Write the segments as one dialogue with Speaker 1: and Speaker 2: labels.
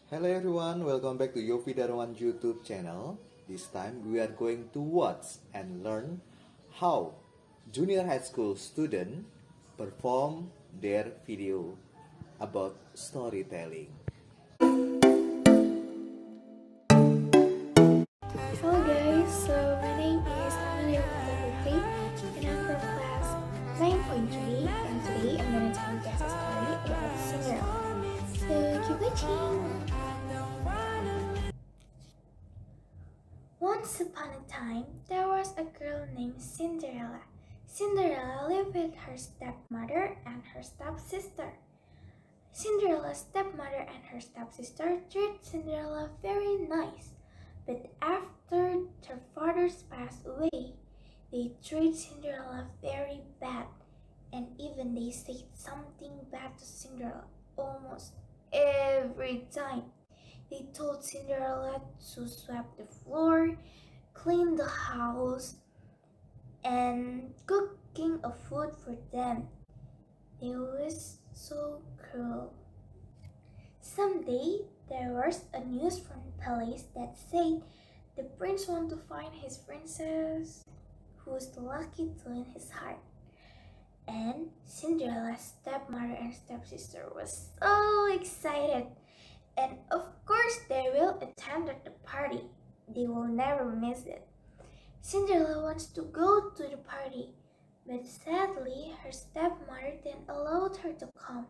Speaker 1: Hello everyone, welcome back to Yofi Darwan YouTube channel. This time we are going to watch and learn how junior high school students perform their video about storytelling.
Speaker 2: Hello guys, so my name is Amelia Putri and I'm from class 9.3 and today I'm going to tell you guys a story about Cinderella. So keep watching! Once upon a time, there was a girl named Cinderella. Cinderella lived with her stepmother and her stepsister. Cinderella's stepmother and her stepsister treated Cinderella very nice. But after their fathers passed away, they treated Cinderella very bad, and even they said something bad to Cinderella almost every time. They told Cinderella to sweep the floor, clean the house, and cooking a food for them. They were so cruel. Someday, there was a news from the palace that said the prince wanted to find his princess who's lucky to win his heart. And Cinderella's stepmother and stepsister was so excited. And of course they will attend the party. They will never miss it. Cinderella wants to go to the party, but sadly her stepmother didn't allow her to come.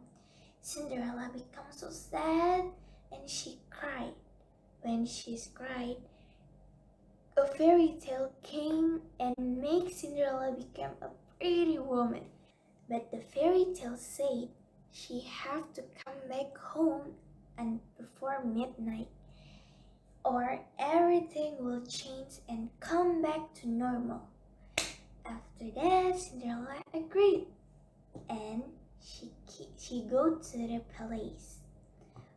Speaker 2: Cinderella becomes so sad and she cried. When she cried, a fairy tale came and made Cinderella become a pretty woman. But the fairy tale said she had to come back home and before midnight, or everything will change and come back to normal. After that, Cinderella agreed, and she go to the palace.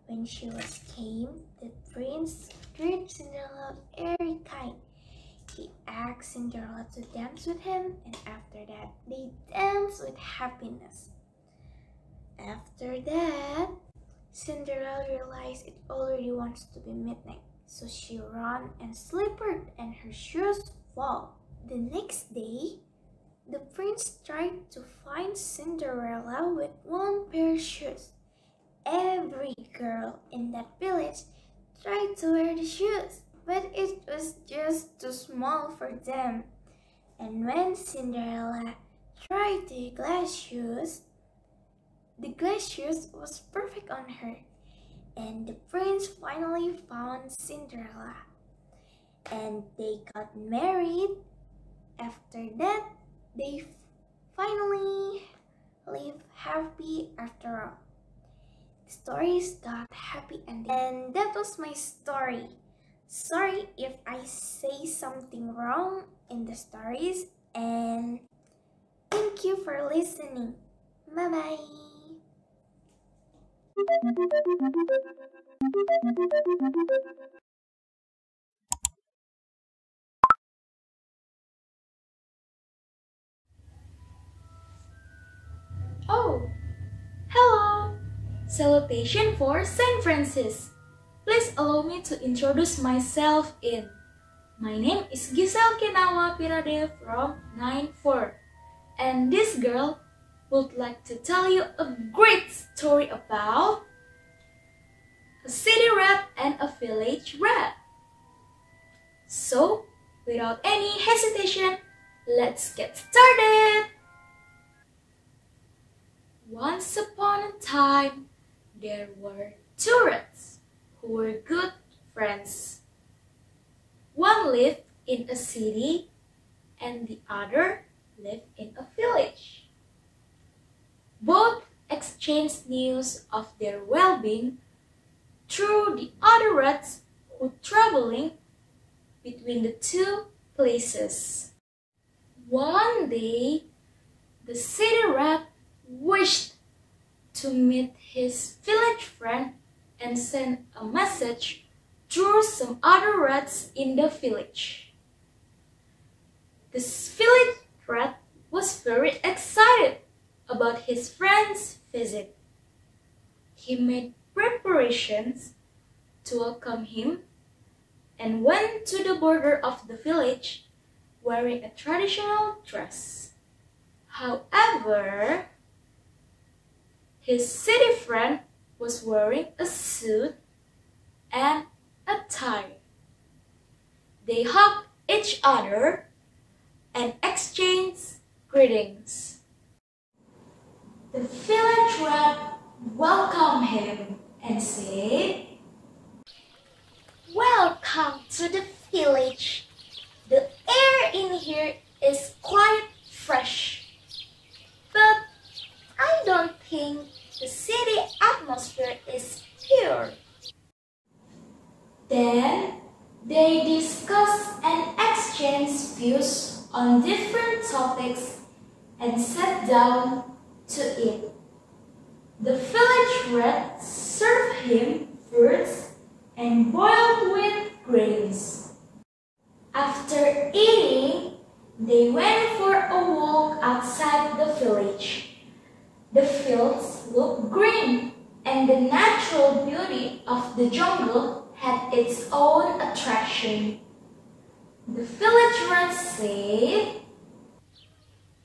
Speaker 2: When she came, the prince treated Cinderella very kind. He asked Cinderella to dance with him, and after that, they danced with happiness. After that, Cinderella realized it already wants to be midnight, so she ran and slipped and her shoes fall. The next day, the prince tried to find Cinderella with one pair of shoes. Every girl in that village tried to wear the shoes, but it was just too small for them. And when Cinderella tried the glass shoes was perfect on her. And the prince finally found Cinderella. And they got married. After that, they finally live happy after all. The stories got happy ending. And that was my story. Sorry if I say something wrong in the stories. And thank you for listening. Bye-bye.
Speaker 3: Oh, hello! Salutation for Saint Francis. Please allow me to introduce myself in. My name is Giselle Kenawa Pirade from 9-4. And this girl would like to tell you a great story about a city rat and a village rat. So, without any hesitation, let's get started! Once upon a time, there were two rats who were good friends. One lived in a city and the other lived in a village. Both exchanged news of their well-being through the other rats who traveling between the two places. One day, the city rat wished to meet his village friend and sent a message through some other rats in the village. The village rat was very excited about his friend's visit. He made preparations to welcome him and went to the border of the village wearing a traditional dress. However, his city friend was wearing a suit and a tie. They hugged each other and exchanged greetings. The village rat welcomed him and said,
Speaker 2: Welcome to the village. The air in here is quite fresh. But I don't think the city atmosphere is pure.
Speaker 3: Then they discussed and exchanged views on different topics and sat down to eat. The village rat served him fruits and boiled wheat grains. After eating, they went for a walk outside the village. The fields looked green, and the natural beauty of the jungle had its own attraction. The village rat said,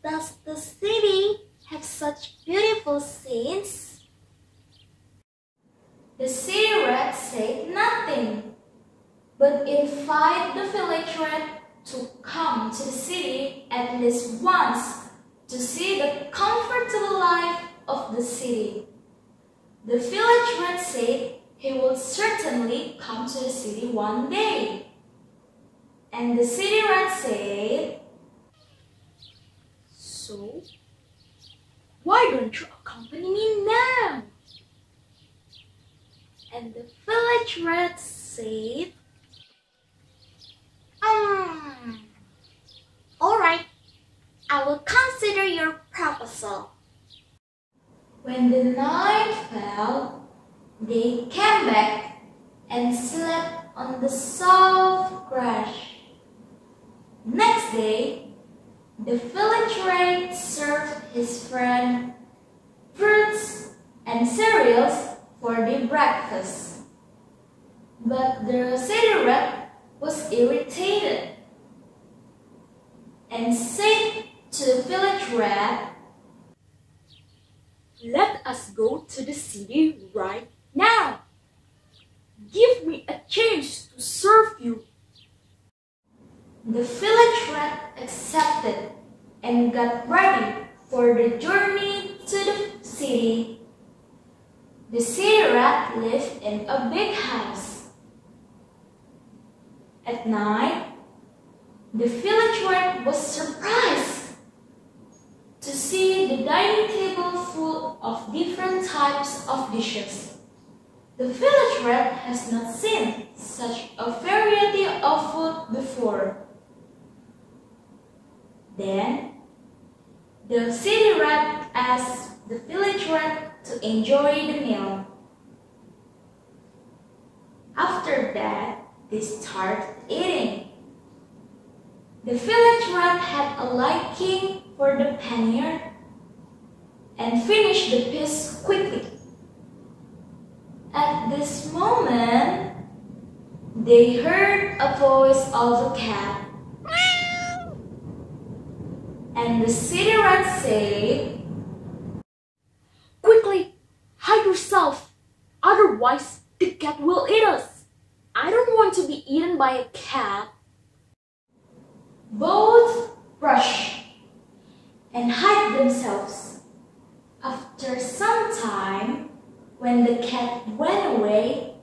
Speaker 2: Does the city have such beautiful scenes?
Speaker 3: The city rat said nothing, but invited the village rat to come to the city at least once to see the comfortable life of the city. The village rat said he would certainly come to the city one day. And the city rat said, So, why don't you accompany me now? And the village rat said,
Speaker 2: Alright, I will consider your proposal.
Speaker 3: When the night fell, they came back and slept on the soft grass. Next day, the village rat served his friend fruits and cereals for the breakfast. But the city rat was irritated and said to the village rat,
Speaker 4: Let us go to the city right now. Give me a chance to serve you.
Speaker 3: The village rat accepted and got ready for the journey to the city. The city rat lived in a big house. At night, the village rat was surprised to see the dining table full of different types of dishes. The village rat has not seen such a variety of food before. Then, the city rat asked the village rat to enjoy the meal. After that, they started eating. The village rat had a liking for the paneer and finished the piece quickly. At this moment, they heard a voice of a cat. And the city rat said,
Speaker 4: Quickly, hide yourself. Otherwise, the cat will eat us. I don't want to be eaten by a cat.
Speaker 3: Both rushed and hid themselves. After some time, when the cat went away,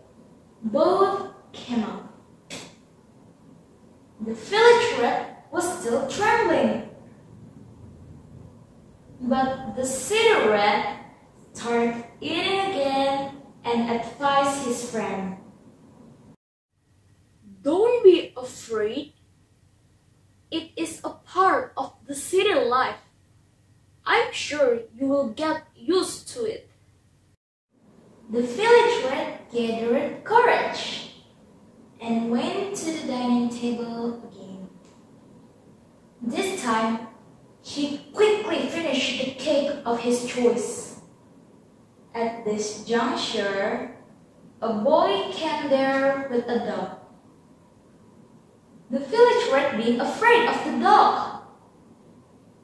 Speaker 3: both came out. The village rat was still trembling. But the city rat started eating again and advised his friend.
Speaker 4: Don't be afraid. It is a part of the city life. I'm sure you will get used to it.
Speaker 3: The village rat gathered courage and went to the dining table again. This time, he quickly finished the cake of his choice. At this juncture, A boy came there with a dog. The village rat being afraid of the dog,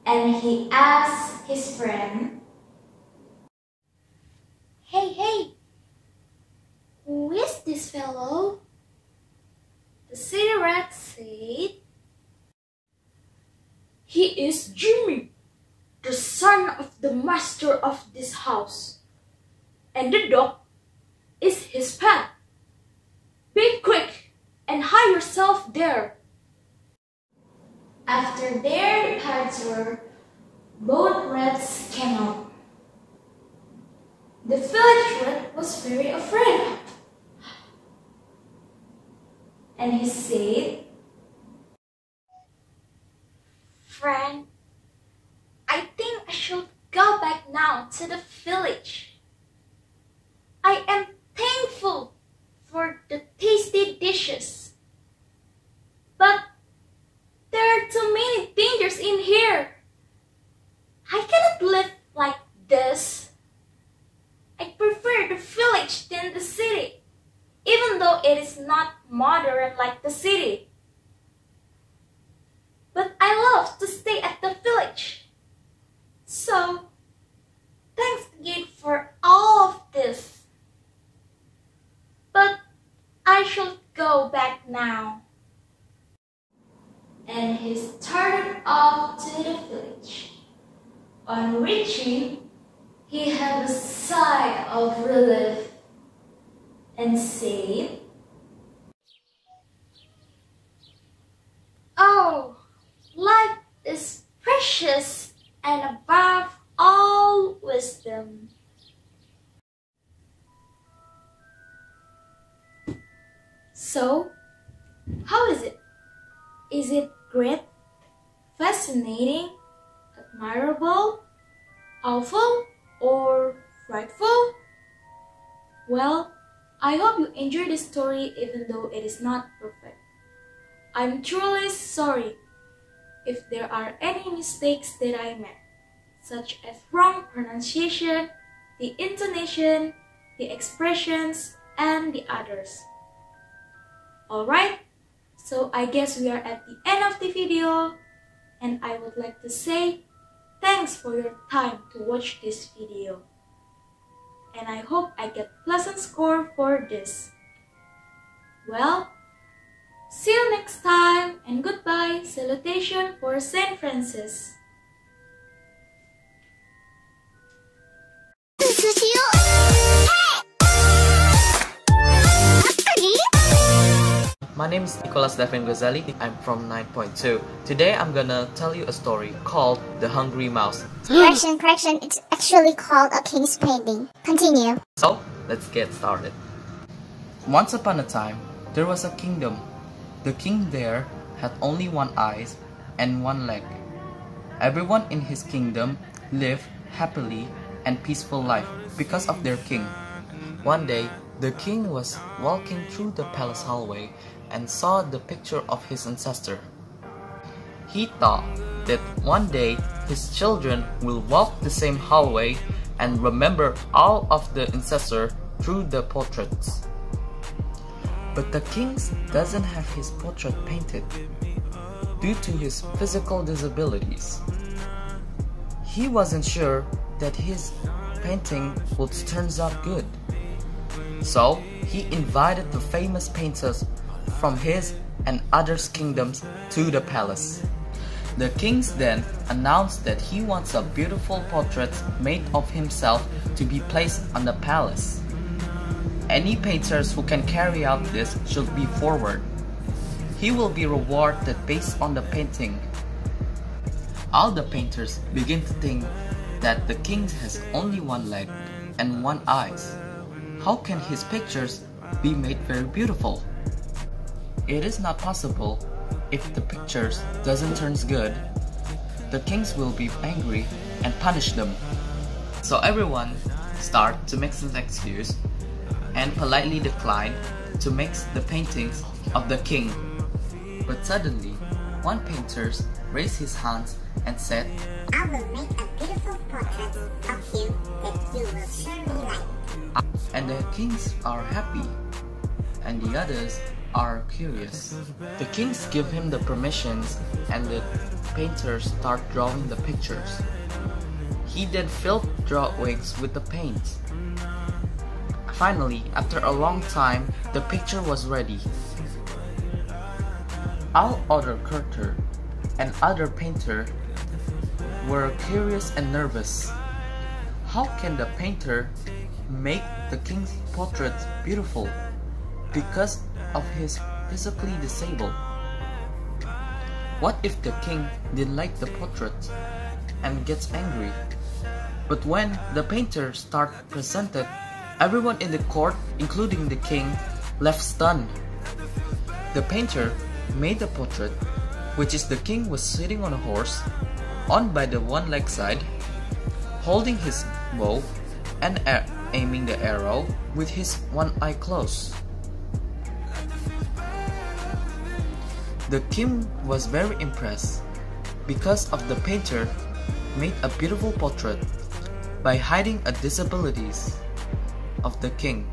Speaker 3: and he asked his friend,
Speaker 2: Hey, who is this fellow?
Speaker 3: The city rat said, "He is Jimmy, the son of the master of this house, and the dog is his pet. Be quick and hide yourself there." After their departure, both rats came out. The village rat was very afraid, and he said,
Speaker 2: Friend, I think I should go back now to the village. I am thankful for the tasty dishes, but there are too many dangers in here. I cannot live like this. I prefer the village than the city, even though it is not modern like the city. But I love to stay at the village. So, thanks again for all of this. But I should go back now.
Speaker 3: and he started off to the village. On reaching, he had a sigh of relief and said,
Speaker 2: Oh, life is precious and above all wisdom.
Speaker 3: So, how is it? Is it great, fascinating, admirable, awful, or frightful? Well, I hope you enjoy this story even though it is not perfect. I'm truly sorry if there are any mistakes that I made, such as wrong pronunciation, the intonation, the expressions, and the others. Alright, so I guess we are at the end of the video, and I would like to say thanks for your time to watch this video. And I hope I get pleasant score for this. Well, see you next time, and goodbye. Salutation for Saint Francis.
Speaker 5: My name is Nicholas Devin Ghazali. I'm from 9.2. Today I'm gonna tell you a story called The Hungry Mouse.
Speaker 6: Correction, it's actually called a king's painting. Continue.
Speaker 5: So, let's get started. Once upon a time, there was a kingdom. The king there had only one eye and one leg. Everyone in his kingdom lived happily and peaceful life because of their king. One day, the king was walking through the palace hallway and saw the picture of his ancestor. He thought that one day his children will walk the same hallway and remember all of the ancestor through the portraits. But the king doesn't have his portrait painted due to his physical disabilities. He wasn't sure that his painting would turn out good. So he invited the famous painters from his and others' kingdoms to the palace. The king then announced that he wants a beautiful portrait made of himself to be placed on the palace. Any painters who can carry out this should be forward. He will be rewarded based on the painting. All the painters begin to think that the king has only one leg and one eye. How can his pictures be made very beautiful? It is not possible. If the pictures doesn't turn good, the kings will be angry and punish them. So everyone start to make an excuse and politely decline to make the paintings of the king. But suddenly, one painter raised his hands and said,
Speaker 6: I will make a beautiful portrait of you that you will surely like.
Speaker 5: and the kings are happy, and the others are curious. The kings give him the permissions, and the painters start drawing the pictures. He then filled drawings with the paint. Finally, after a long time, the picture was ready. All other curators and other painters were curious and nervous. How can the painter make the king's portrait beautiful because of his physically disabled? What if the king didn't like the portrait and gets angry? But when the painter presented, everyone in the court, including the king, left stunned. The painter made the portrait, which is the king was sitting on a horse, on by the one leg side, holding his bow and aiming the arrow with his one eye closed. The king was very impressed because of the painter made a beautiful portrait by hiding a disabilities of the king.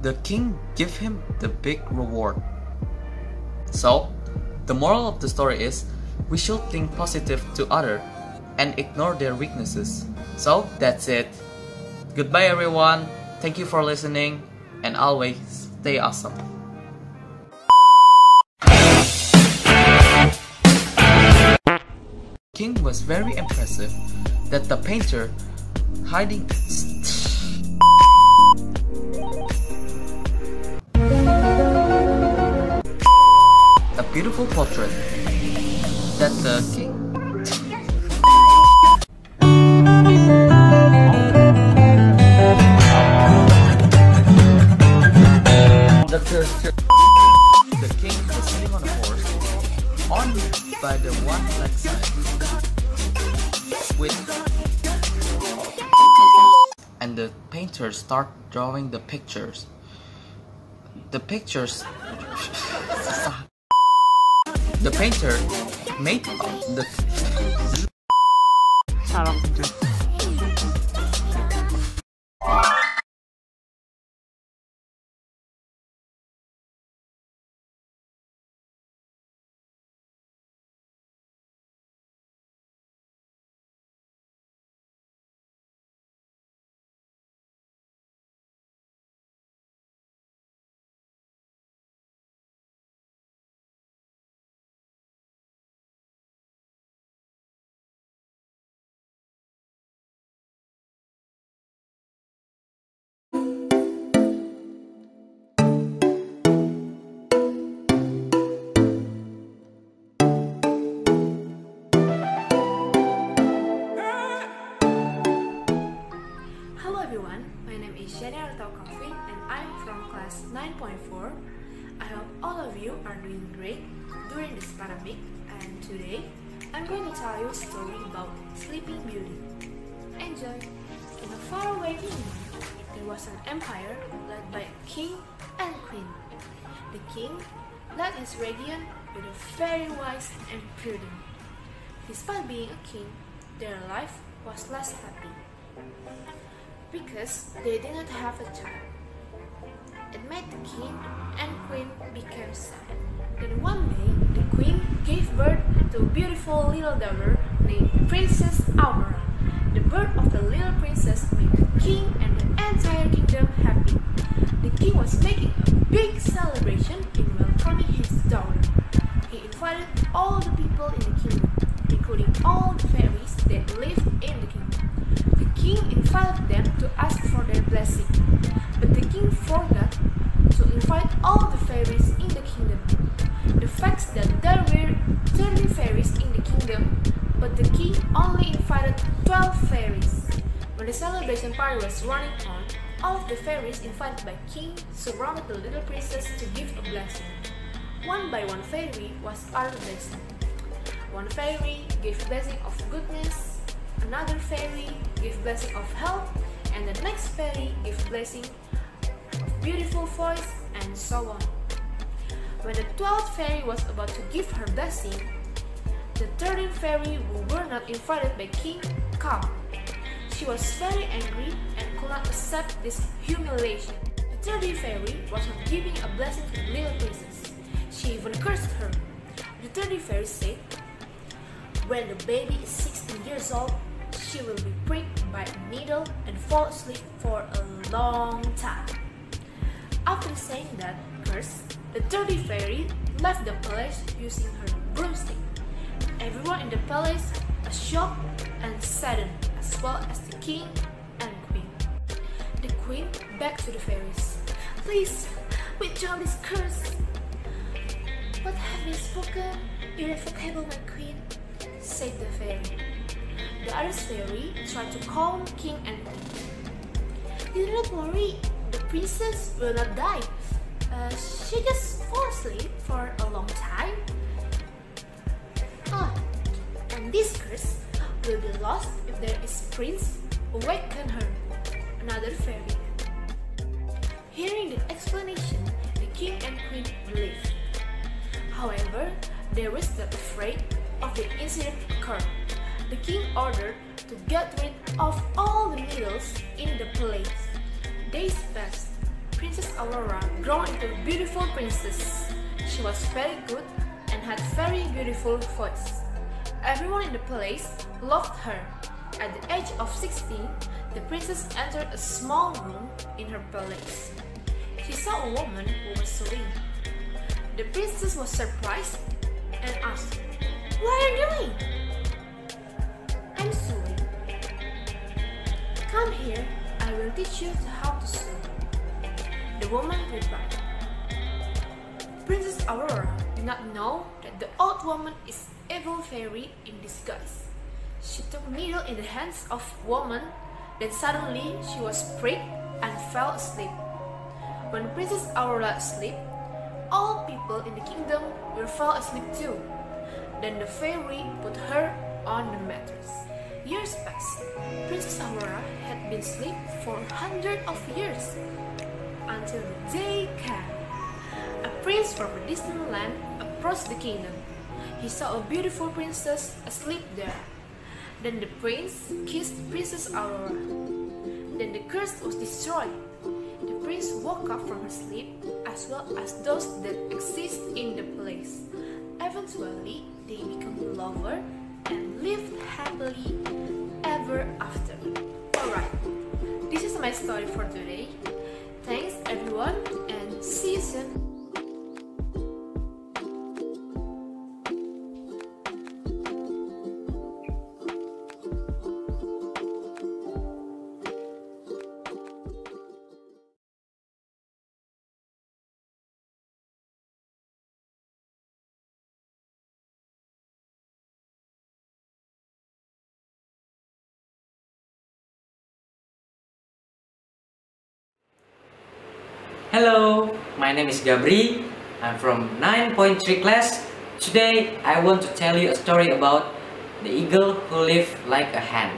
Speaker 5: The king gave him the big reward. So, the moral of the story is we should think positive to others and ignore their weaknesses. So, that's it. Goodbye everyone. Thank you for listening and always stay awesome. King was very impressive that the painter hiding a beautiful portrait that the king was sitting on a horse on by the one leg side with, and the painter start drawing the pictures. The painter made the
Speaker 4: and I'm from class 9.4. I hope all of you are doing great during this pandemic, and today I'm going to tell you a story about Sleeping Beauty. Enjoy! In a faraway kingdom, there was an empire led by a king and queen. The king led his region with a very wise and prudent. Despite being a king, their life was less happy because they did not have a child. It made the king and queen become sad. Then one day, the queen gave birth to a beautiful little daughter named Princess Aurora. The birth of the little princess made the king and the entire kingdom happy. The king was making a big celebration in welcoming his daughter. He invited all the people in the kingdom, including all the fairies that lived in the kingdom. The king invited them to ask for their blessing, but the king forgot to invite all the fairies in the kingdom. The fact that there were 30 fairies in the kingdom, but the king only invited 12 fairies. When the celebration party was running on, all of the fairies invited by king surrounded the little princess to give a blessing. One by one fairy was uttered blessing. One fairy gave blessing of goodness, another fairy gave blessing of health, and the next fairy gave blessing of beautiful voice, and so on. When the 12th fairy was about to give her blessing, the 13th fairy who were not invited by king came. She was very angry and could not accept this humiliation. The 30 fairy was not giving a blessing to the little princess. She even cursed her. The 30 fairy said, when the baby is 16 years old, she will be pricked by a needle and fall asleep for a long time. After saying that curse, the 30 fairy left the palace using her broomstick. Everyone in the palace was shocked and saddened, as well as the king and queen. The queen begged to the fairies, please withdraw this curse. What have you spoken, irrevocable my queen? Said the fairy. The other fairy tried to calm king and queen. Do not worry, the princess will not die. She just fall asleep for a long time. Oh, and this curse will be lost if there is prince awaken her. Another fairy. Hearing the explanation, the king and queen relieved. However, they were still afraid of the incident occurred. The king ordered to get rid of all the needles in the palace. Days passed. Princess Aurora grew into a beautiful princess. She was very good and had very beautiful voice. Everyone in the palace loved her. At the age of 16, the princess entered a small room in her palace. She saw a woman who was sewing. The princess was surprised and asked, what are you doing? I'm sewing. Come here, I will teach you how to sew. The woman replied. Princess Aurora did not know that the old woman is evil fairy in disguise. She took a needle in the hands of woman, then suddenly she was pricked and fell asleep. When Princess Aurora slept, all people in the kingdom will fall asleep too. Then the fairy put her on the mattress. Years passed. Princess Aurora had been asleep for hundreds of years, until the day came. A prince from a distant land approached the kingdom. He saw a beautiful princess asleep there. Then the prince kissed Princess Aurora. Then the curse was destroyed. The prince woke up from her sleep, as well as those that exist in the palace. Eventually, they become lovers and lived happily ever after. Alright, this is my story for today. Thanks everyone and see you soon.
Speaker 7: Hello, my name is Gabri. I'm from 9.3 class. Today I want to tell you a story about the eagle who lived like a hen.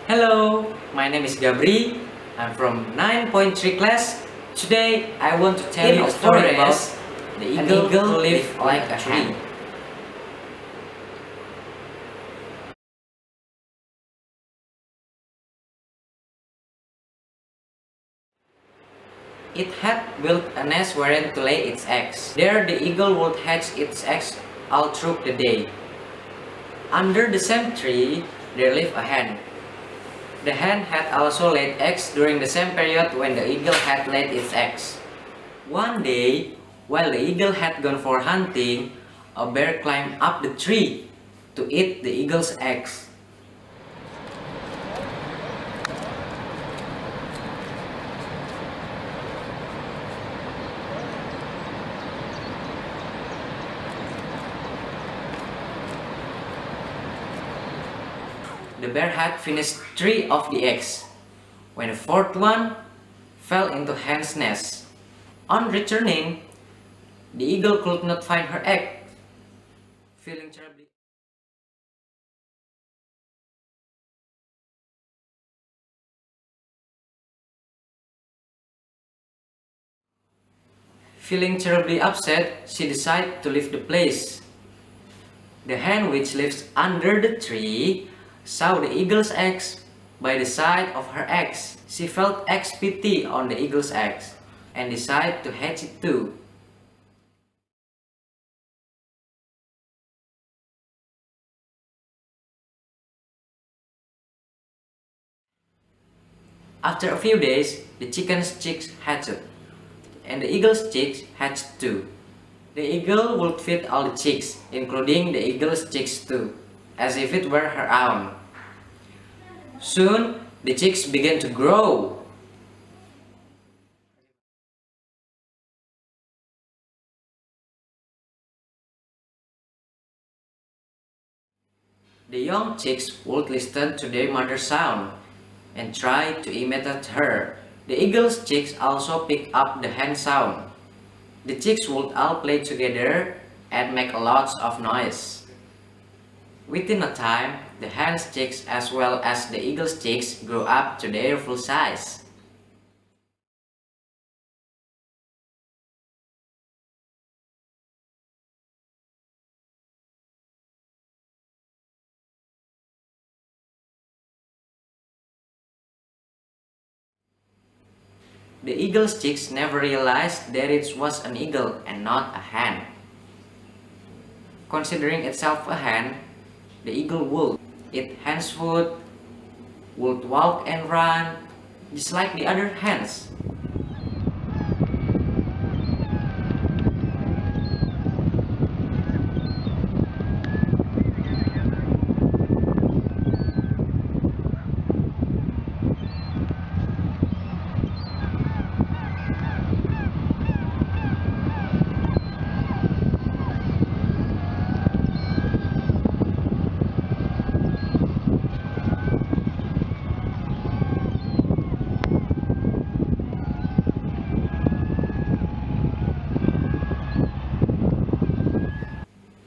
Speaker 7: Hello, my name is Gabri. I'm from 9.3 class. Today I want to tell you a story about the eagle who lived like a hen. It had built a nest wherein to lay its eggs. There the eagle would hatch its eggs all through the day. Under the same tree there lived a hen. The hen had also laid eggs during the same period when the eagle had laid its eggs. One day, while the eagle had gone for hunting, a bear climbed up the tree to eat the eagle's eggs. The bear had finished 3 of the eggs, when the 4th one fell into hen's nest. On returning, the eagle could not find her egg. Feeling terribly upset, she decided to leave the place. The hen, which lives under the tree, saw the eagle's eggs, by the side of her eggs. She felt eggs pity on the eagle's eggs and decided to hatch it too. After a few days, the chicken's chicks hatched, and the eagle's chicks hatched too. The eagle would feed all the chicks, including the eagle's chicks too, as if it were her own. Soon, the chicks began to grow. The young chicks would listen to their mother's sound and try to imitate her. The eagle's chicks also picked up the hen sound. The chicks would all play together and make a lot of noise. Within a time, the hen's chicks as well as the eagle's chicks grew up to their full size. The eagle's chicks never realized that it was an eagle and not a hen. Considering itself a hen, the eagle would eat hen's food, would walk and run, just like the other hens.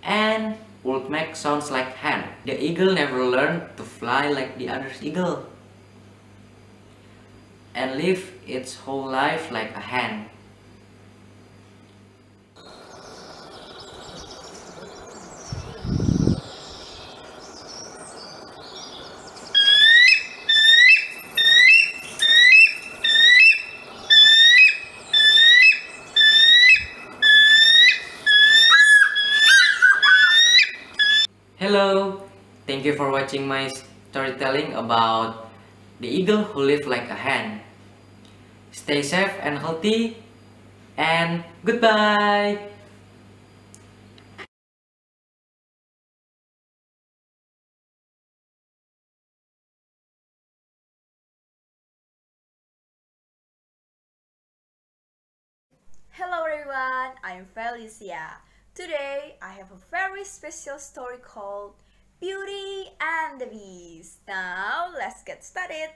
Speaker 7: And would make sounds like hen. The eagle never learned to fly like the other eagle and live its whole life like a hen. Hello, thank you for watching my storytelling about the eagle who lived like a hen. Stay safe and healthy, and goodbye!
Speaker 8: Hello everyone, I'm Felicia. Today I have a very special story called Beauty and the Beast. Now let's get started.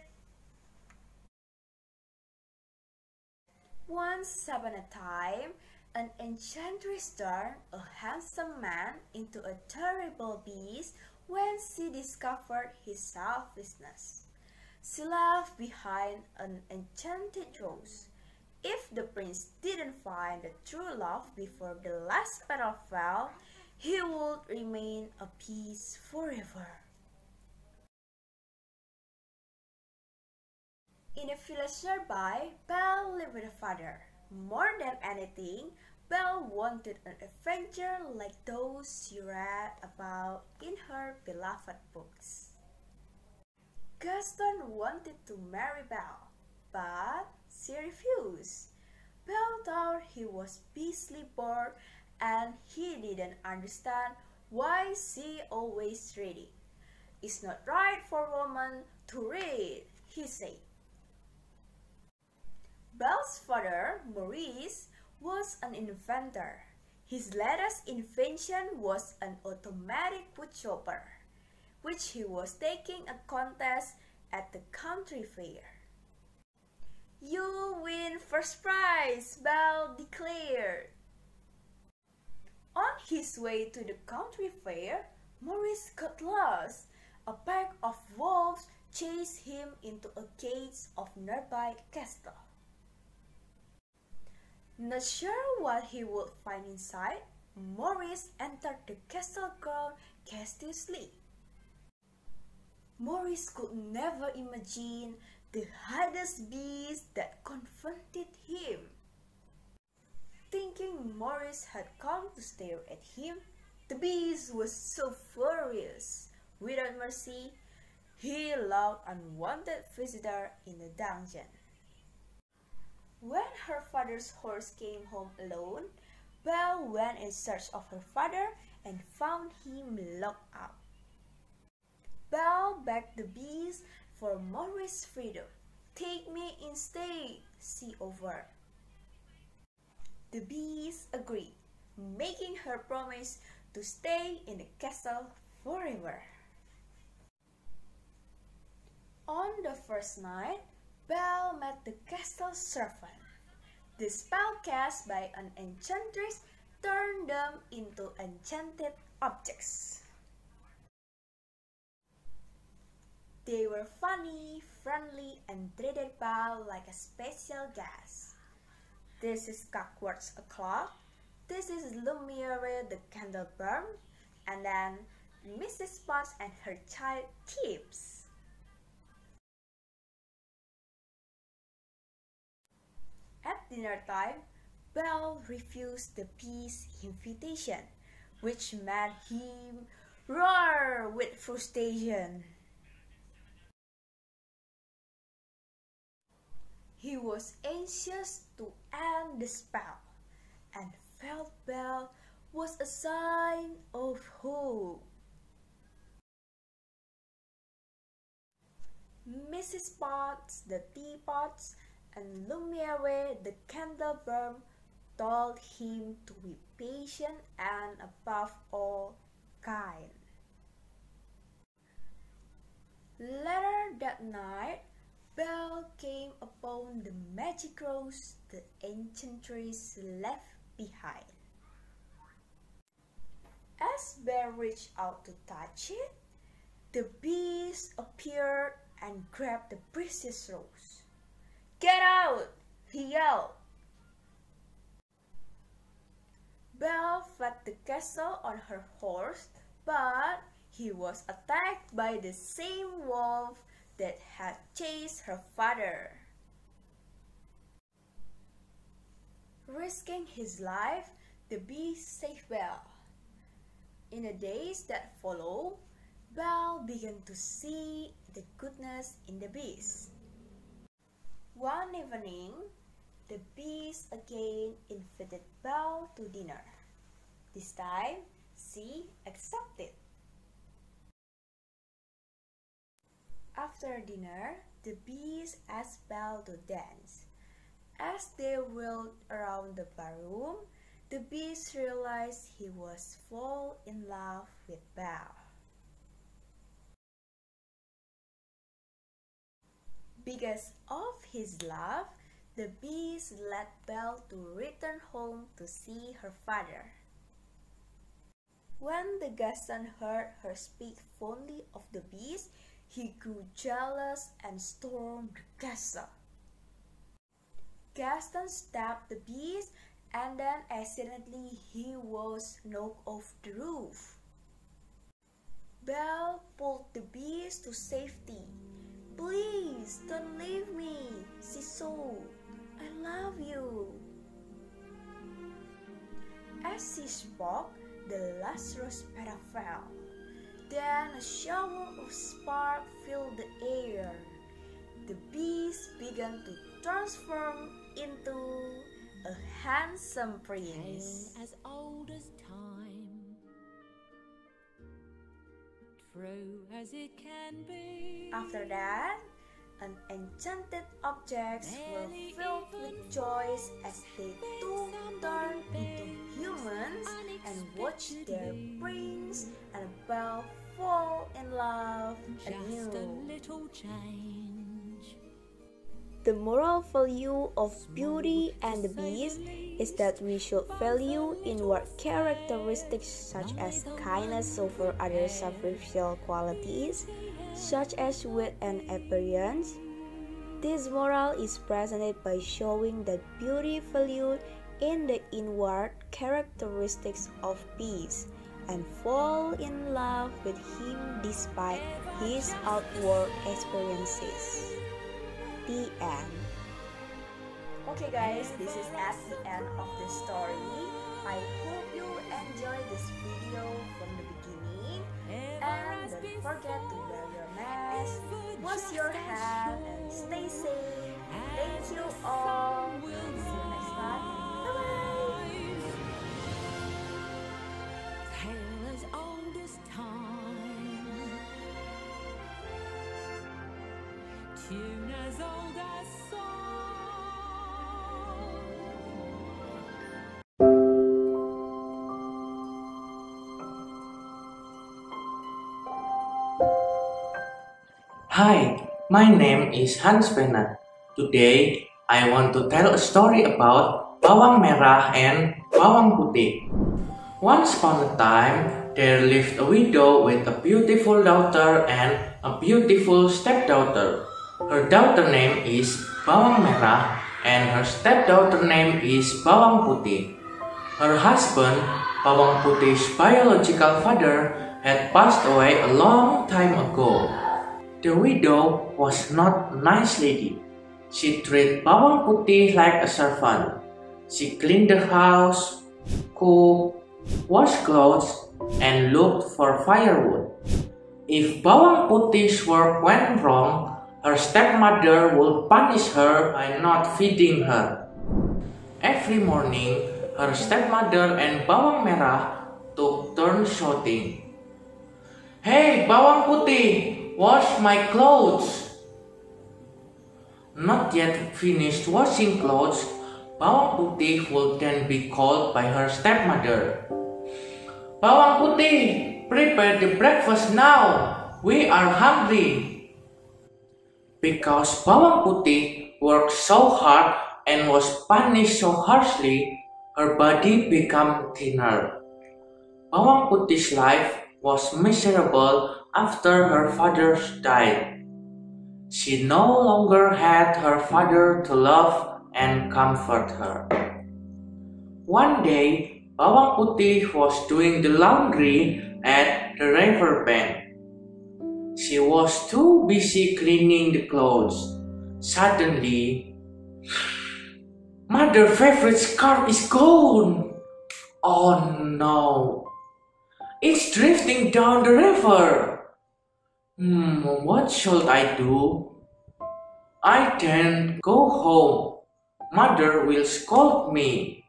Speaker 8: Once upon a time, an enchantress turned a handsome man into a terrible beast when she discovered his selfishness. She left behind an enchanted rose. If the prince didn't find the true love before the last petal fell, he would remain a beast forever. In a village nearby, Belle lived with her father. More than anything, Belle wanted an adventure like those she read about in her beloved books. Gaston wanted to marry Belle, but she refused. Belle thought he was beastly bored and he didn't understand why she always reading. It's not right for a woman to read, he said. Belle's father, Maurice, was an inventor. His latest invention was an automatic wood chopper, which he was taking a contest at the country fair. "You win first prize," Belle declared. On his way to the country fair, Maurice got lost. A pack of wolves chased him into a cage of nearby castle. Not sure what he would find inside, Maurice entered the castle ground cautiously. Maurice could never imagine the hideous beast that confronted him. Thinking Maurice had come to stare at him, the beast was so furious. Without mercy, he locked unwanted visitor in the dungeon. When her father's horse came home alone, Belle went in search of her father and found him locked up. Belle begged the beast for Maurice's freedom. "Take me instead," she offered. The beast agreed, making her promise to stay in the castle forever. On the first night, Belle met the castle servant. The spell cast by an enchantress turned them into enchanted objects. They were funny, friendly, and treated Belle like a special guest. "This is Cockwards o'clock, this is Lumiere the candle burn, and then Mrs. Potts and her child Tips." At dinner time, Belle refused the beast's invitation, which made him roar with frustration. He was anxious to end the spell, and felt Belle was a sign of hope. Mrs. Potts, the teapots, and Lumiere, the candle burn, told him to be patient and above all, kind. Later that night, Belle came upon the magic rose the enchantress left behind. As Belle reached out to touch it, the beast appeared and grabbed the precious rose. "Get out!" he yelled. Belle fled the castle on her horse, but he was attacked by the same wolf that had chased her father. Risking his life, the beast saved Belle. In the days that followed, Belle began to see the goodness in the beast. One evening, the beast again invited Belle to dinner. This time, she accepted. After dinner, the beast asked Belle to dance. As they whirled around the ballroom, the beast realized he was fall in love with Belle. Because of his love, the beast led Belle to return home to see her father. When the Gaston heard her speak fondly of the beast, he grew jealous and stormed the castle. Gaston stabbed the beast, and then accidentally he was knocked off the roof. Belle pulled the beast to safety. "Please, don't leave me," she sobbed. "I love you." As she spoke, the last rose petal fell. Then a shower of sparks filled the air. The beast began to transform into a handsome prince.
Speaker 9: As old as time, true as it can be.
Speaker 8: After that, enchanted objects were filled with joy as they too turned into humans and watched their prince and Belle fall in love anew.
Speaker 9: Just a little change.
Speaker 8: The moral value of Beauty and the Beast is that we should value inward characteristics such as kindness over other superficial qualities, such as wit and appearance. This moral is presented by showing that beauty valued in the inward characteristics of Beast and fall in love with him despite
Speaker 10: his outward experiences. The end.
Speaker 8: Okay guys, this is at the end of the story. I hope you enjoy this video from the beginning, and don't forget to wear your mask, wash your hands, and stay safe. Thank you all. See you next time. Bye bye.
Speaker 9: Tale as old as time, tune as old as song.
Speaker 11: Hi, my name is Hans Bennett. Today, I want to tell a story about bawang merah and bawang putih. Once upon a time, there lived a widow with a beautiful daughter and a beautiful stepdaughter. Her daughter name is bawang merah and her stepdaughter name is bawang putih. Her husband, bawang putih's biological father, had passed away a long time ago. The widow was not a nice lady. She treated bawang putih like a servant. She cleaned the house, cooked, washed clothes, and looked for firewood. If bawang putih's work went wrong, her stepmother would punish her by not feeding her. Every morning, her stepmother and bawang merah took turns shouting, "Hey, bawang putih! Wash my clothes!" Not yet finished washing clothes, bawang putih would then be called by her stepmother. "Bawang putih, prepare the breakfast now! We are hungry!" Because bawang putih worked so hard and was punished so harshly, her body became thinner. Bawang putih's life was miserable after her father died. She no longer had her father to love and comfort her. One day, bawang putih was doing the laundry at the river bank. She was too busy cleaning the clothes. Suddenly, Mother's favorite scarf is gone! Oh no! It's drifting down the river! What should I do? I can't go home. Mother will scold me.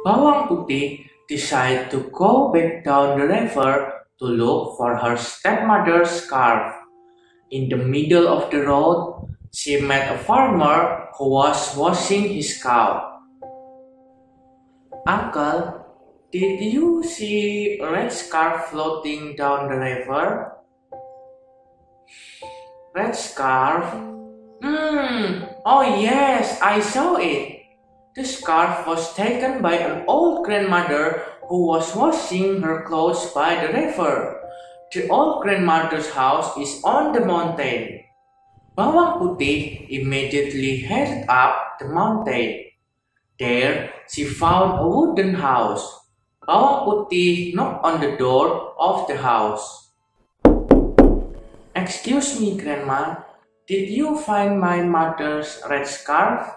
Speaker 11: Bawang putih decided to go back down the river to look for her stepmother's scarf. In the middle of the road, she met a farmer who was washing his cow. "Uncle, did you see a red scarf floating down the river?" "Red scarf? Oh yes, I saw it. The scarf was taken by an old grandmother who was washing her clothes by the river. The old grandmother's house is on the mountain." Bawang putih immediately headed up the mountain. There, she found a wooden house. Bawang putih knocked on the door of the house. "Excuse me, Grandma, did you find my mother's red scarf?"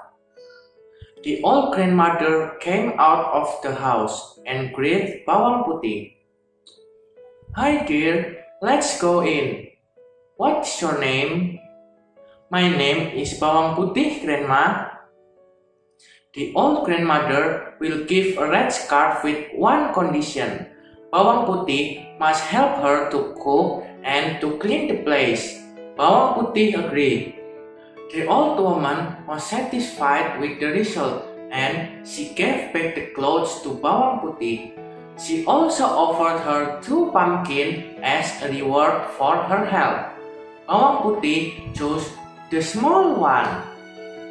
Speaker 11: The old grandmother came out of the house and greeted Bawang putih. "Hi dear, let's go in. What's your name?" "My name is Bawang putih, Grandma." The old grandmother will give a red scarf with one condition. Bawang putih must help her to cook and to clean the place. Bawang putih agreed. The old woman was satisfied with the result and she gave back the clothes to Bawang putih. She also offered her 2 pumpkins as a reward for her help. Bawang putih chose the small one.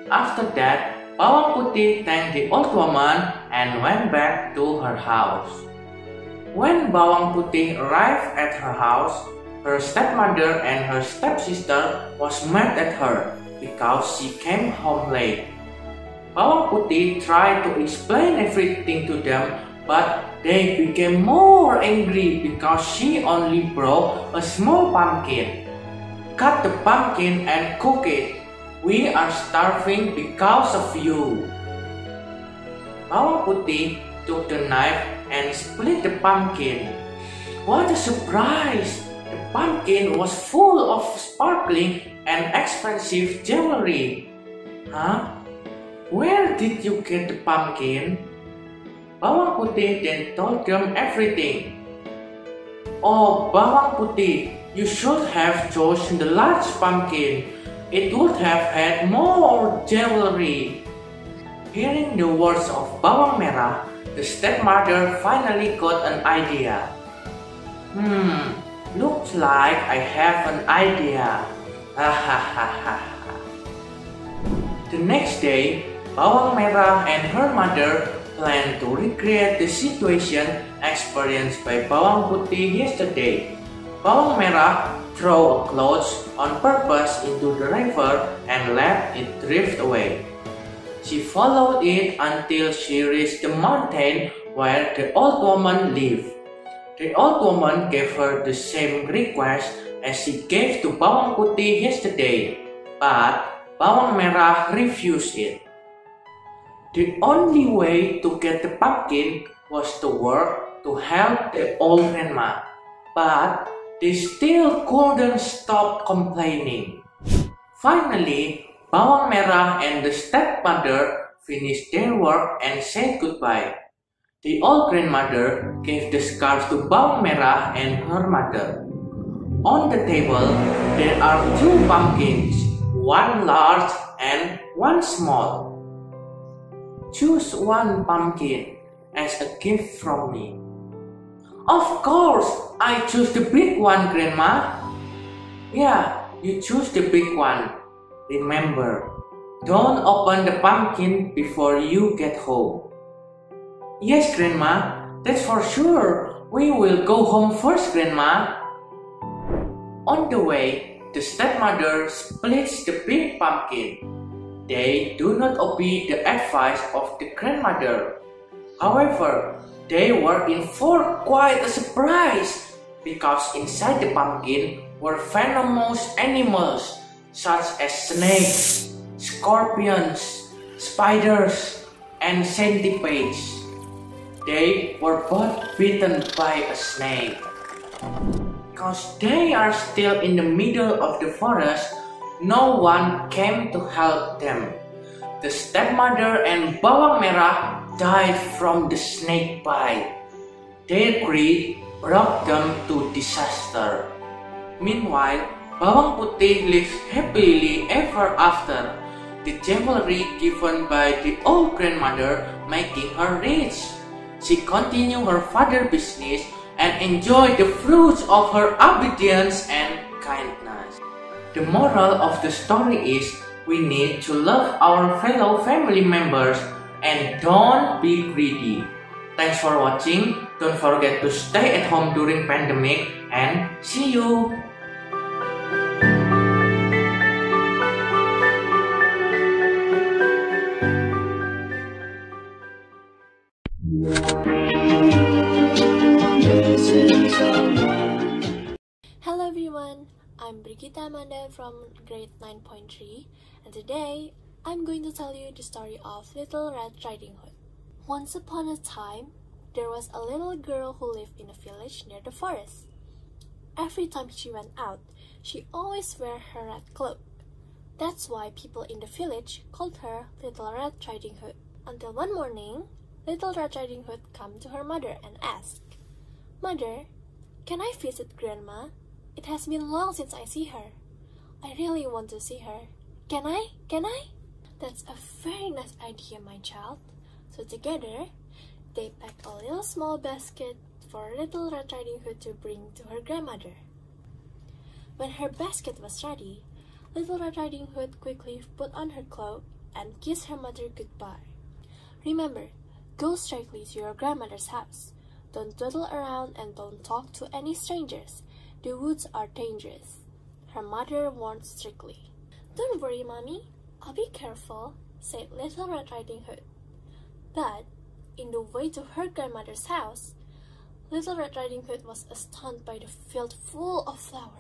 Speaker 11: After that, Bawang putih thanked the old woman and went back to her house. When Bawang putih arrived at her house, her stepmother and her stepsister was mad at her because she came home late. Bawang putih tried to explain everything to them, but they became more angry because she only brought a small pumpkin. Cut the pumpkin and cook it. We are starving because of you. Bawang Putih took the knife and split the pumpkin. What a surprise! The pumpkin was full of sparkling and expensive jewelry. Huh? Where did you get the pumpkin? Bawang Putih then told them everything. Oh, Bawang Putih, you should have chosen the large pumpkin. It would have had more jewelry. Hearing the words of Bawang Merah, the stepmother finally got an idea. Looks like I have an idea. Ha ha ha ha. The next day, Bawang Merah and her mother planned to recreate the situation experienced by Bawang Putih yesterday. Bawang Merah threw a cloth on purpose into the river and let it drift away. She followed it until she reached the mountain where the old woman lived. The old woman gave her the same request as she gave to Bawang Putih yesterday, but Bawang Merah refused it. The only way to get the pumpkin was to work to help the old grandma, but they still couldn't stop complaining. Finally, Bawang Merah and the stepmother finished their work and said goodbye. The old grandmother gave the scarf to Bawang Merah and her mother. On the table, there are two pumpkins, one large and one small. Choose one pumpkin as a gift from me. Of course, I choose the big one, Grandma. Yeah, you choose the big one. Remember, don't open the pumpkin before you get home. Yes, Grandma, that's for sure. We will go home first, Grandma. On the way, the stepmother splits the big pumpkin. They do not obey the advice of the grandmother. However, they were in for quite a surprise because inside the pumpkin were venomous animals such as snakes, scorpions, spiders, and centipedes. They were both bitten by a snake. Because they are still in the middle of the forest, no one came to help them. The stepmother and Bawang Merah died from the snake bite. Their greed brought them to disaster. Meanwhile, Bawang Putih lived happily ever after. The jewelry given by the old grandmother making her rich. She continued her father's business and enjoyed the fruits of her obedience and kindness. The moral of the story is we need to love our fellow family members and don't be greedy. Thanks for watching. Don't forget to stay at home during pandemic and see you.
Speaker 12: Hello everyone, I'm Brigitte Amanda from grade 9.3 and today I'm going to tell you the story of Little Red Riding Hood. Once upon a time, there was a little girl who lived in a village near the forest. Every time she went out, she always wore her red cloak. That's why people in the village called her Little Red Riding Hood. Until one morning, Little Red Riding Hood came to her mother and asked, "Mother, can I visit Grandma? It has been long since I see her. I really want to see her. Can I? Can I?" "That's a very nice idea, my child." So together, they packed a little small basket for Little Red Riding Hood to bring to her grandmother. When her basket was ready, Little Red Riding Hood quickly put on her cloak and kissed her mother goodbye. "Remember, go straightly to your grandmother's house. Don't dawdle around and don't talk to any strangers. The woods are dangerous," her mother warned strictly. "Don't worry, Mommy. I'll be careful," said Little Red Riding Hood. But in the way to her grandmother's house, Little Red Riding Hood was astounded by the field full of flowers.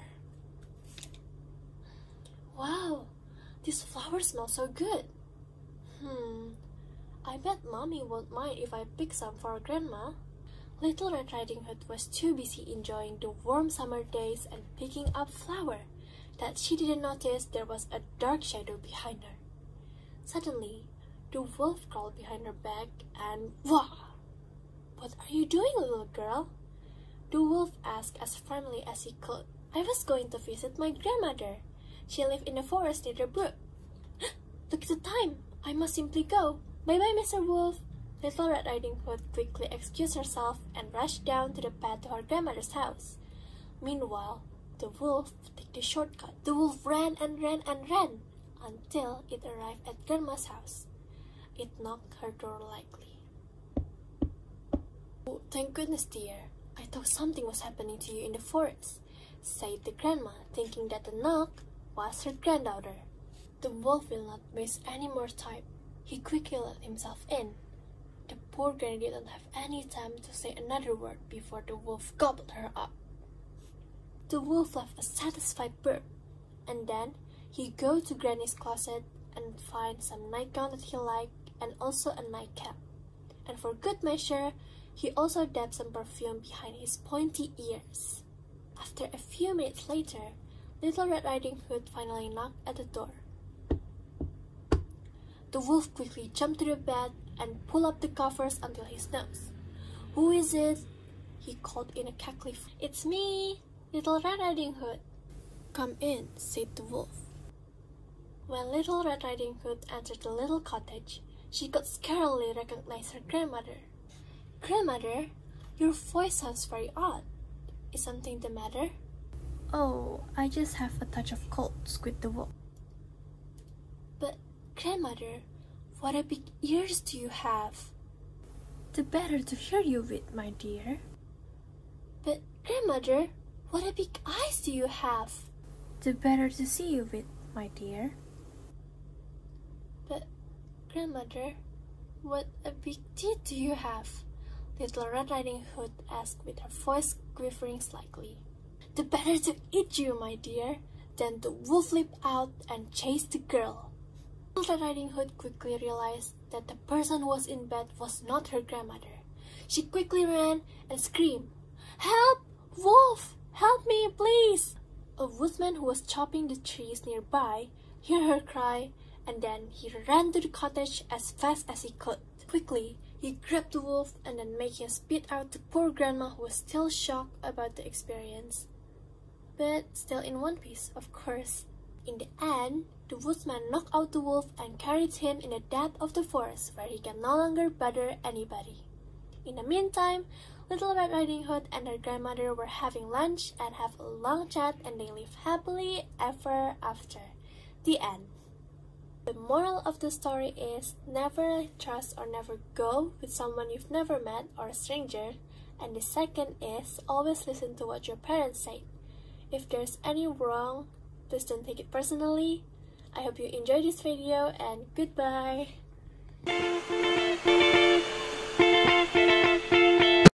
Speaker 12: Wow, these flowers smell so good. I bet Mommy won't mind if I pick some for Grandma. Little Red Riding Hood was too busy enjoying the warm summer days and picking up flowers that she didn't notice there was a dark shadow behind her. Suddenly, the wolf crawled behind her back and wah! "What are you doing, little girl?" The wolf asked as friendly as he could. "I was going to visit my grandmother. She lived in the forest near the brook." "Look at the time. I must simply go. Bye-bye, Mr. Wolf." Little Red Riding Hood quickly excused herself and rushed down to the path to her grandmother's house. Meanwhile, the wolf took the shortcut. The wolf ran and ran and ran until it arrived at Grandma's house. It knocked her door lightly. "Oh, thank goodness, dear. I thought something was happening to you in the forest," said the grandma, thinking that the knock was her granddaughter. The wolf will not waste any more time. He quickly let himself in. The poor granny didn't have any time to say another word before the wolf gobbled her up. The wolf left a satisfied burp, and then he go to Granny's closet and find some nightgown that he liked and also a nightcap. And for good measure, he also dabbed some perfume behind his pointy ears. After a few minutes later, Little Red Riding Hood finally knocked at the door. The wolf quickly jumped to the bed and pulled up the covers until his nose. "Who is it?" he called in a cackly voice. "It's me, Little Red Riding Hood." "Come in," said the wolf. When Little Red Riding Hood entered the little cottage, she could scarcely recognize her grandmother. "Grandmother, your voice sounds very odd. Is something the matter?" "Oh, I just have a touch of cold," squeaked the wolf. "But, Grandmother, what a big ears do you have?" "The better to hear you with, my dear." "But, Grandmother, what a big eyes do you have?" "The better to see you with, my dear." "But, Grandmother, what a big teeth do you have?" Little Red Riding Hood asked with her voice quivering slightly. "The better to eat you, my dear." Then the wolf leaped out and chased the girl. Little Red Riding Hood quickly realized that the person who was in bed was not her grandmother. She quickly ran and screamed, "Help! Wolf! Help me, please!" A woodsman who was chopping the trees nearby heard her cry, and then he ran to the cottage as fast as he could. Quickly, he grabbed the wolf and then made him spit out the poor grandma, who was still shocked about the experience. But still in one piece, of course. In the end, the woodsman knocked out the wolf and carried him in the depth of the forest, where he can no longer bother anybody. In the meantime, Little Red Riding Hood and her grandmother were having lunch and have a long chat, and they live happily ever after. The end. The moral of the story is never trust or never go with someone you've never met or a stranger. And the second is always listen to what your parents say. If there's any wrong, please don't take it personally. I hope you enjoyed this video and goodbye.